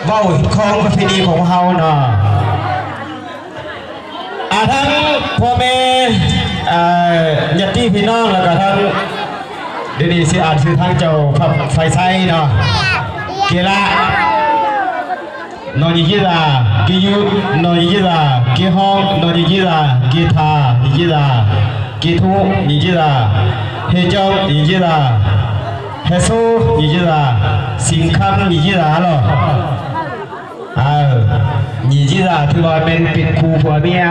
เว้าของประเพณีของเฮาเนาะทั้งพ่อแม่ญาติพี่น้องแล้วก็ทั้งเดี๋ยวนี้สิอ่านชื่อทางเจ้าไฟไซเนาะเกละนอยิจิรากิยุนอยิจิรากิฮองนอยิจิรากิทายิจิรากิทุยิจิราเฮจองยิจิราเฮโซยิจิราสิงคัมยิจิราหรอยิจิราถือว่าเป็นครูผัวเมีย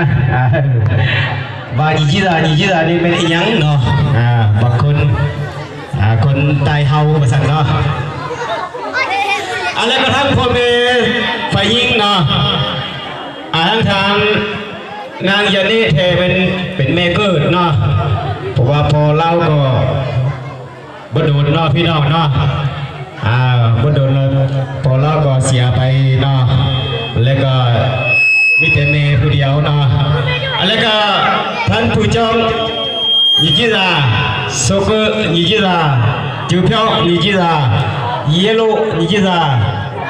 ว่ายิจิรานี่เป็นอีหยังเนาะบางคนคนตายเฮามาสั่งเนาะอะไรก็ทั้งพ่อแม่ฝ่ายหญิงเนาะทั้งทางนางยานีเทเป็นแม่เกิดเนาะเพราะว่าพอเล่าก็บดโดนเนาะพี่น้องเนาะบดโดนเลยพอเล่าก็เสียไปเนาะแล้วก็มีแต่แม่ผู้เดียวเนาะแล้วก็ท่านผู้ชมยิจิราโซเกยิจิราจูเพียวยิจิราเยโลยิจิรา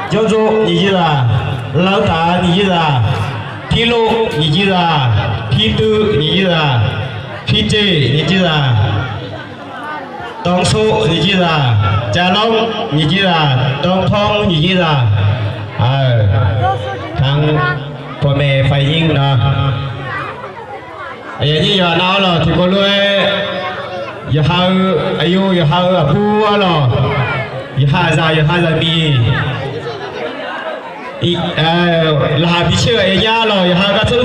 โจโจยิจิราลาวตายิจิราพีโลยิจิราพีตูยิจิราพีเจยิจิราตองโซยิจิราจาลงยิจิราตองทองยิจิราทั้งพ่อแม่ฝ่ายหญิงเนาะอย่างนี้อย่าเอาหรอกที่คนรวยอย่าหาอายุอย่าหาผู้หรอกอย่าหาจะมีอีลาพิเชษอย่าหรอกอย่าหาก็ซื้อ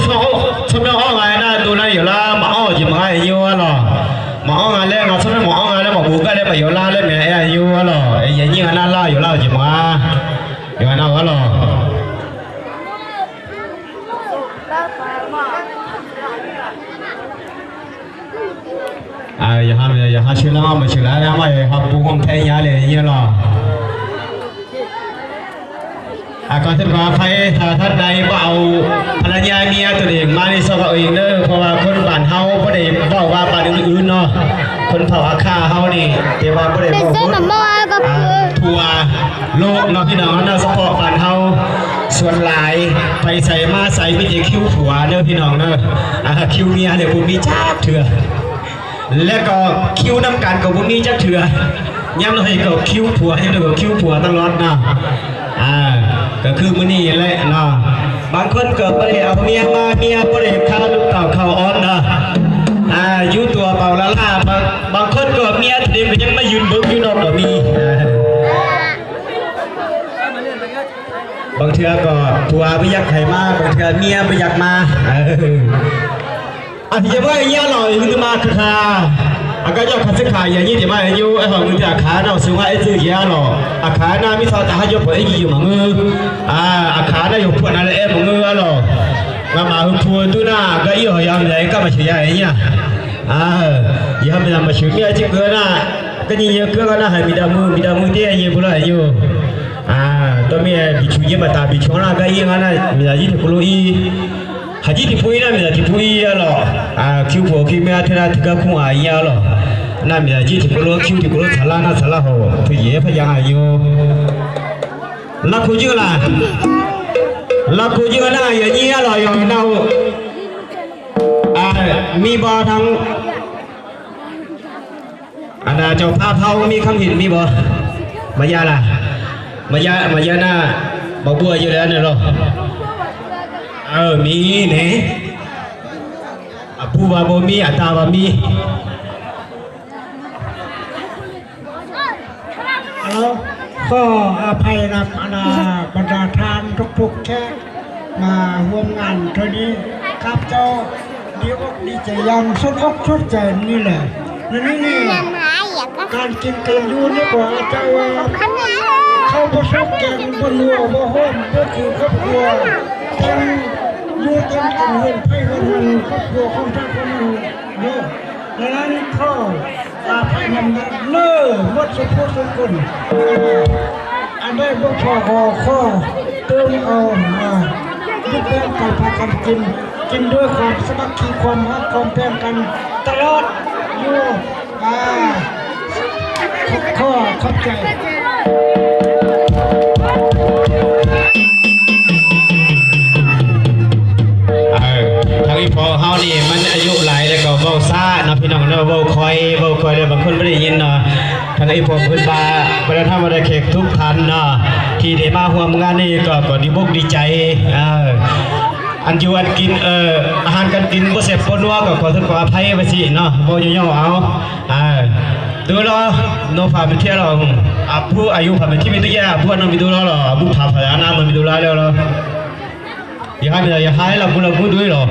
ชมน้องไงนะตัวนั้นอยู่ละมาอ้อจะมาอายุหรอกมาอ้อไงแล้วชมน้องมาอ้อไงแล้วมาบุกก็เลยไปอยู่ละแล้วแม่อายุหรอกอย่างนี้นั่นละอยู่ละจะมาอย่างนั้นหรอกอย่าหาชื่อแล้วมาชื่อแล้วไม่ครับผู้คนแทงยาเลยอย่างนี้หรอก่อนที่ว่าใครถ้าท่านใดว่าเอาภรรยาเมียตัวเองมาในสภาพเองเนอะเพราะว่าคนบ้านเฮาบ่ได้บอกว่าบ้านอื่นๆเนาะคนเผ่าอาคาเฮานี่แต่ว่าบ่ได้บอกทั่วโลกเนาะพี่น้องเนาะเฉพาะบ้านเฮาส่วนหลายไปใส่มาใส่ไม่ใช่คิ้วผัวเนอะพี่น้องเนอะคิ้วเมียเนี่ยผมมีจ้าเถื่อแล้วก็คิ้วน้ำกันกับพวกนี้จะเถื่อย้ำเราให้กับคิ้วผัวย้ำเรากับคิ้วผัวตลอดนะก็คือมื้อนี้แหละเนาะบางคนเกิดประเดี๋ยวเมียมาเมียประเดี๋ยวข้าวลูกเต่าข้าวอ้อนนะอยู่ตัวเปล่าละล่าบางคนเกิดเมียเด็กยังไม่ยืนเบิ้งอยู่นอกก็มีบางเทื่อก็ผัวไม่อยากให้มาบางเทื่อเมียไม่อยากมาที่จะว่าอย่างนี้อร่อยคือมาคือค่ะก็ยอดคันสิขายอย่างนี้ที่มาอายุไอ้ของมือที่อาขาเราซื้อว่าไอ้ซื้อเยอะหรออาขาหน้ามิซาตาให้ยกไปไอ้ยี่มาเงืออาขาหน้าอยู่พวกนั้นไอ้มาเงือหรอก็มาหุ่นทัวร์ตัวหน้าก็ยี่ห้อยามใหญ่ก็มาเชียร์ไอ้เนี่ยยี่ห้อไม่ทำมาเชียร์เนี่ยจิ๊กเกอร์น่ะก็ยี่เยอะเกลือน่ะให้มีดามือที่ไอ้ยี่บุรุษอยู่ตัวเมียบิชูยี่มาตาบิชูน่ะก็ยี่งั้นน่ะมีอะไรที่คุลุยหาจีที่พูดน่ะมีแต่ที่พูดยาหรอคิวผัวคิวเมียที่น่าที่ก็คงอายาหรอน่ะมีแต่จีที่คุลุคิวที่คุลุสาระน่ะสาระหัวที่เย่พยังอายุลักคุจิกันน่ะอย่างนี้หรออย่างนั้นมีบ่ทั้งเจ้าภาพเฮามีคำหินมีบ่มายาล่ะมายาหน้าบ่บัวอยู่แล้วเนี่ยหรอมีเนี่ยผู้ว่าบ่มีตาว่ามีก็อภัยรับบรรดาทานทุกๆแค่มาร่วมงานเท่านี้ครับเจ้าดีอกดีใจยังสุดอกสุดใจนี่แหละนี่การกินกันอยู่นี่กว่าเจ้าเข้าประสบแกงบนหัวบ่ห้อมก็คือครอบครัวยังอยู่กันกันเงินไพ่เงินครอบครัวของท่านคนหนึ่งเนาะดังนั้นข้อไพ่นำเนื้อหมดสุขสุขคนอันได้พวกพ่อข้อเติมเอายึดแป้งกันพากันกินด้วยความสมัครคีความรักความแป้งกันตลอดอยู่ข้อขอบใจ คอยเลยบางคนไม่ได้ยินเนาะทางไอ้พวกพื้นบาบรรดาธรรมดาเขกทุกท่านเนาะที่ได้มาร่วมงานนี่ก็ดีบกดีใจอันอยู่อันกินอาหารการกินบ่เสพบ่นัวก็ขอโทษขออภัยไปสิเนาะบ่ย่อๆเอาดูรอโนพาไปเที่ยวเราผู้อายุผ่านไปที่มีตัวแย่ผู้นั้นมีตัวเราหรอผู้พาพยานามันมีตัวเราแล้วหรออย่าให้อย่าให้เราพูดด้วยหรอ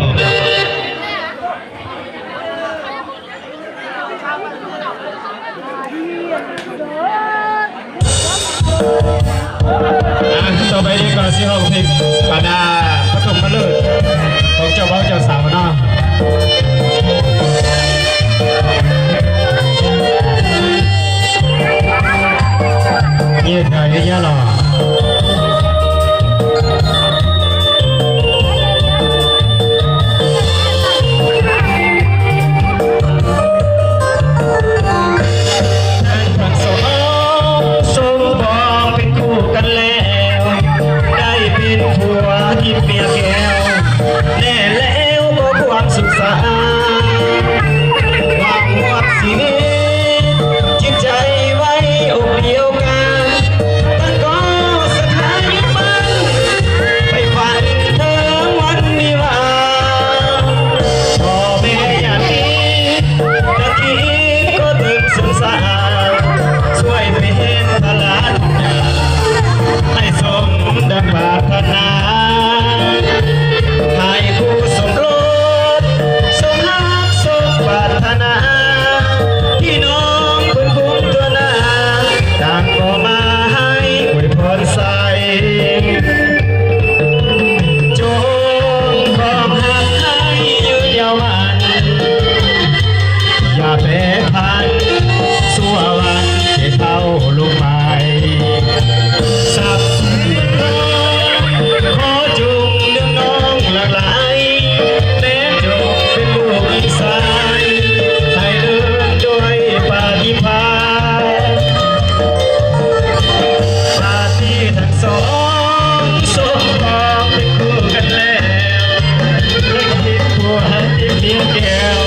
ต่อไปนี้ก็สิห้องเพลงปานาผสมพลืชของเจ้าบ่าวเจ้าสาวเนาะเงี้ยได้เงี้ยหรอสุขสันต์หวังวัดสีนี้จิตใจไว้อกเดียวกันตั้งก็สถานมันไปฝันถึงวันนิรันดร์พ่อแม่อย่างนี้กะทิก็ถึงสงสารช่วยเป็นพลานให้สมดังปรารถนาให้คู่สมรสปรารถนาพี่น้องคนคุ้มตัวนาต่างก็มาให้อวยพรใส่จงความหักให้ยืนยาวมันอย่าแปรผันสู่วันที่เท่าลงไปสับขอจุงเรื่องน้องหลากหลายแต่จงเป็นลูกอีสานให้เดินด้วยปฏิภาณชาติทั้งสองสมปองเป็นคู่กันแล้วเรื่องคิดผัวที่เพียงแก้ว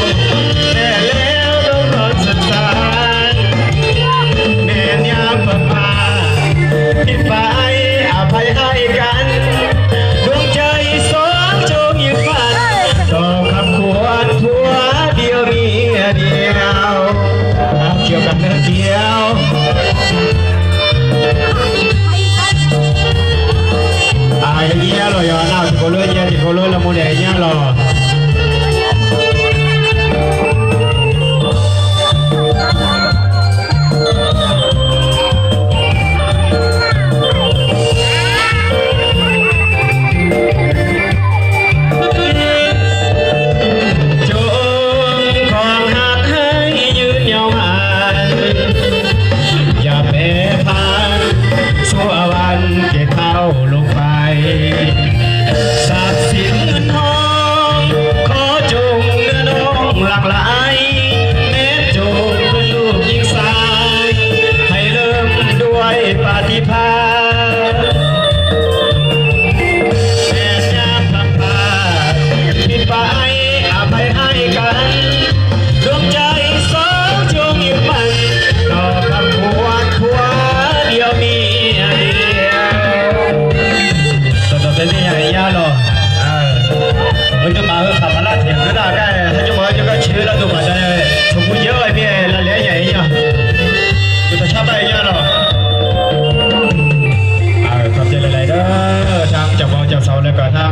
แต่แล้วต้องรอสักสารแม่ยามประพาผิดไปอภัยให้กันดวงใจสองจงยืนฝันต่อคำควรผัวเดียวมีเดียวเกี่ยวกับเนื้อเกี่ยวอย่างเงี้ยหรออย่าหน้าจิโกเลยอย่าจิโกเลยละโมเดลอย่างเงี้ยหรอ